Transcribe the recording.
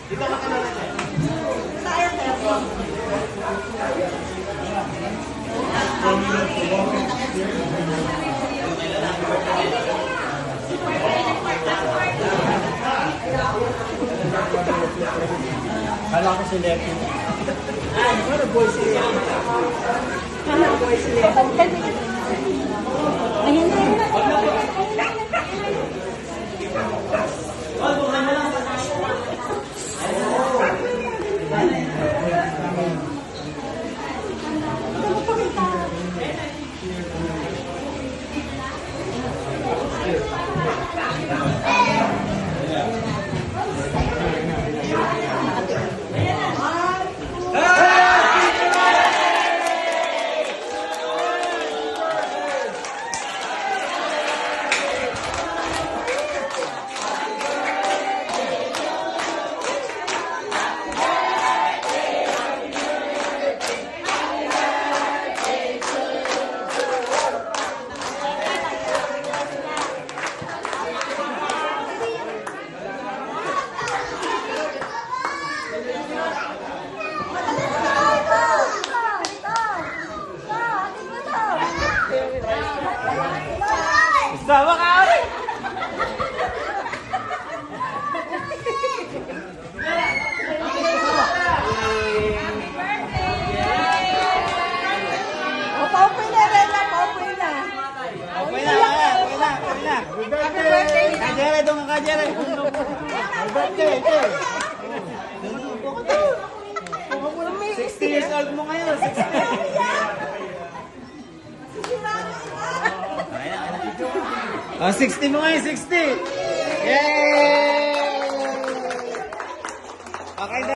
Dito ka na rin. Tayo, tayo. Kala ko si Lepi. Ano boy si Lepi? Ano boy si Lepi? Ayun na, ayun na. Sama ka ulit! Paupoy na, Rena. Paupoy na. Okay na, okay na. Happy birthday! Kajere, doon ka Kajere. Happy birthday, ito. 60 years old mo ngayon, 60. Oh, 60 mo ngayon, 60! Yay! Okay na.